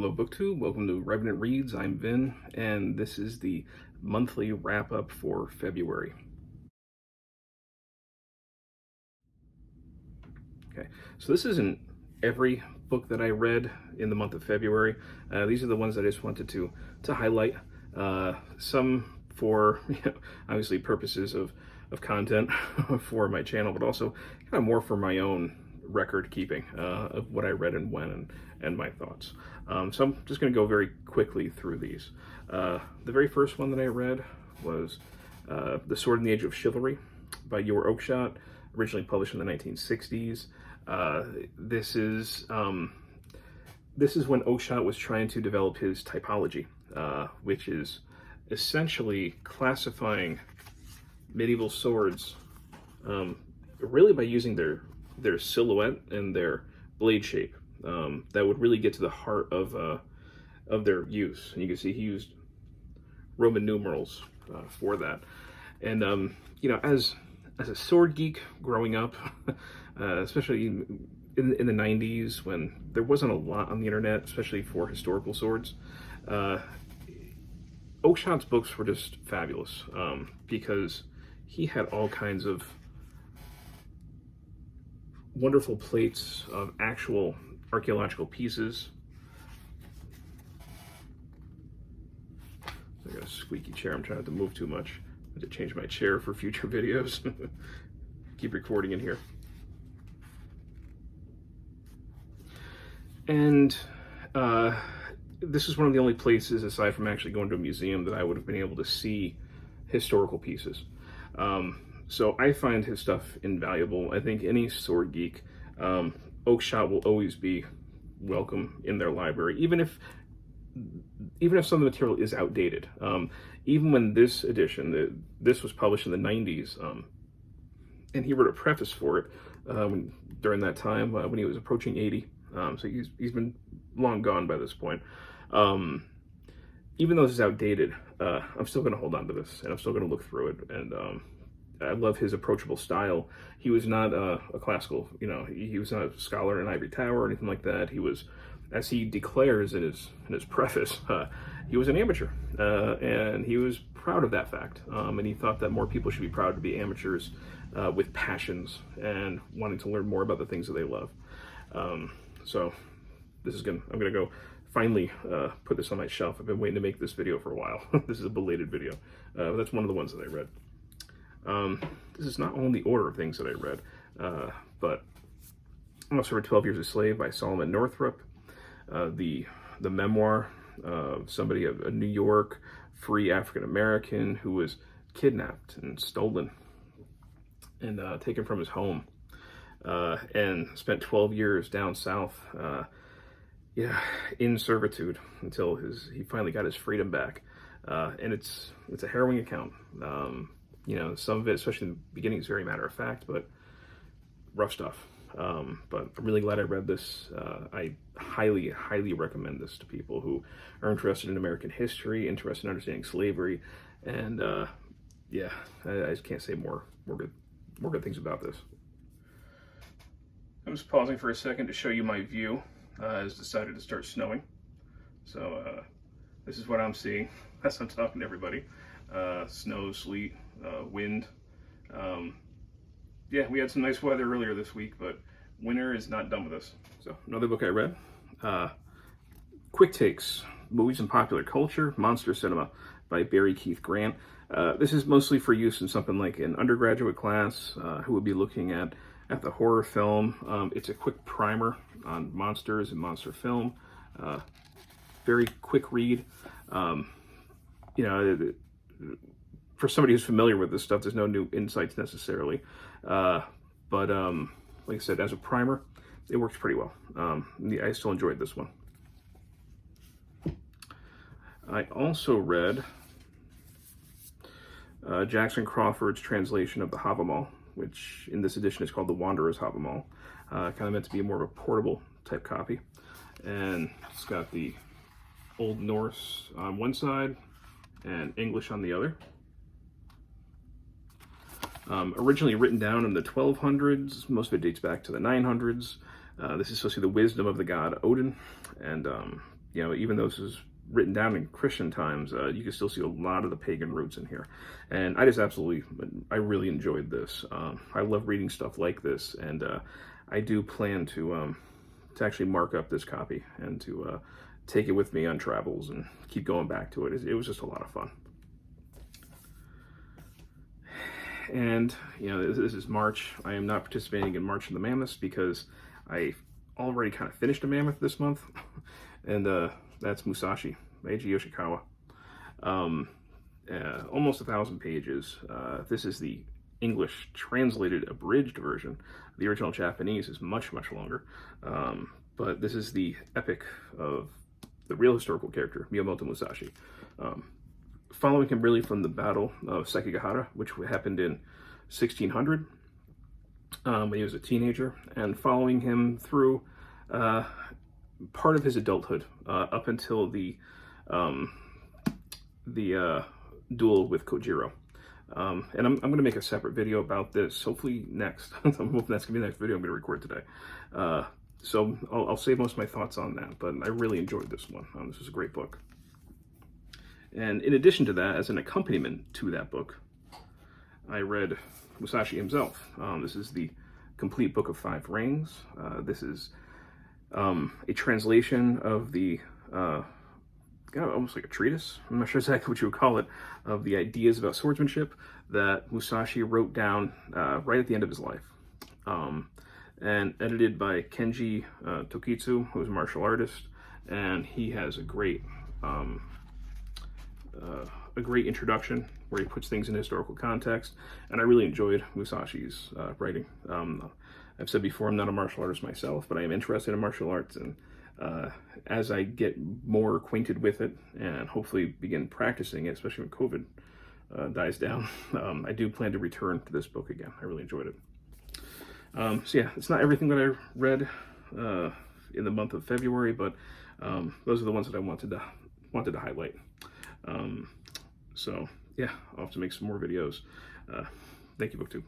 Hello BookTube, welcome to Revenant Reads. I'm Vin, and this is the monthly wrap-up for February. Okay, so this isn't every book that I read in the month of February. These are the ones that I just wanted to highlight. Some for obviously purposes of content for my channel, but also kind of more for my own record keeping of what I read and when and my thoughts. So I'm just going to go very quickly through these. The very first one that I read was The Sword in the Age of Chivalry by Oakeshott, originally published in the 1960s. This is when Oakshott was trying to develop his typology, which is essentially classifying medieval swords really by using their silhouette and their blade shape. That would really get to the heart of their use. And you can see he used Roman numerals for that. And you know, as a sword geek growing up, especially in the 90s when there wasn't a lot on the internet, especially for historical swords, Oakshott's books were just fabulous because he had all kinds of wonderful plates of actual archaeological pieces. I got a squeaky chair. I'm trying not to move too much. I have to change my chair for future videos. Keep recording in here. And this is one of the only places, aside from actually going to a museum, that I would have been able to see historical pieces. So I find his stuff invaluable. I think any sword geek, Oakeshott will always be welcome in their library, even if some of the material is outdated. Even when this edition, this was published in the 90s, and he wrote a preface for it during that time when he was approaching 80. So he's been long gone by this point. Even though this is outdated, I'm still going to hold on to this, and I'm still going to look through it. And I love his approachable style. He was not a classical, he was not a scholar in ivory tower or anything like that. He was, as he declares in his preface, he was an amateur, and he was proud of that fact. And he thought that more people should be proud to be amateurs with passions and wanting to learn more about the things that they love. So I'm gonna go finally put this on my shelf. I've been waiting to make this video for a while. This is a belated video. That's one of the ones that I read. This is not only the order of things that I read, but I also read 12 Years a Slave by Solomon Northup, the memoir of somebody, a New York free African-American who was kidnapped and stolen and taken from his home, and spent 12 years down south, in servitude until he finally got his freedom back. And it's a harrowing account. Some of it, especially in the beginning, is very matter of fact, but rough stuff. But I'm really glad I read this. I highly, highly recommend this to people who are interested in American history, interested in understanding slavery, and I just can't say more good things about this. I'm just pausing for a second to show you my view. It's decided to start snowing, so this is what I'm seeing as I'm talking to everybody. Snow, sleet, wind. We had some nice weather earlier this week, but winter is not done with us. So another book I read, Quick Takes, Movies and Popular Culture, Monster Cinema by Barry Keith Grant. This is mostly for use in something like an undergraduate class who would be looking at the horror film. It's a quick primer on monsters and monster film. Very quick read. For somebody who's familiar with this stuff, there's no new insights necessarily. But like I said, as a primer, it works pretty well. I still enjoyed this one. I also read Jackson Crawford's translation of the Havamal, which in this edition is called The Wanderer's Havamal. Kind of meant to be more of a portable type copy. And it's got the Old Norse on one side and English on the other. Originally written down in the 1200s, most of it dates back to the 900s. This is supposed to be the wisdom of the god Odin, and you know, even though this is written down in Christian times, you can still see a lot of the pagan roots in here. And I really enjoyed this. I love reading stuff like this, and I do plan to actually mark up this copy and to take it with me on travels and keep going back to it. It was just a lot of fun. And, you know, this is March. I am not participating in March of the Mammoths because I already kind of finished a mammoth this month, and that's Musashi, Eiji Yoshikawa. Almost 1,000 pages. This is the English translated abridged version. The original Japanese is much, much longer. But this is the epic of the real historical character, Miyamoto Musashi. Following him really from the Battle of Sekigahara, which happened in 1600, when he was a teenager, and following him through part of his adulthood, up until the duel with Kojiro. And I'm going to make a separate video about this, hopefully next. I'm hoping that's going to be the next video I'm going to record today. So I'll save most of my thoughts on that, but I really enjoyed this one. This is a great book. And in addition to that, as an accompaniment to that book, I read Musashi himself. This is the complete Book of Five Rings. This is a translation of the, almost like a treatise, I'm not sure exactly what you would call it, of the ideas about swordsmanship that Musashi wrote down right at the end of his life. And edited by Kenji Tokitsu, who's a martial artist, and he has a great introduction where he puts things in historical context, and I really enjoyed Musashi's writing. I've said before, I'm not a martial artist myself, but I am interested in martial arts, and as I get more acquainted with it and hopefully begin practicing it, especially when COVID dies down, I do plan to return to this book again. I really enjoyed it. So yeah, it's not everything that I read in the month of February, but those are the ones that I wanted to highlight. So yeah, I'll have to make some more videos. Thank you, BookTube.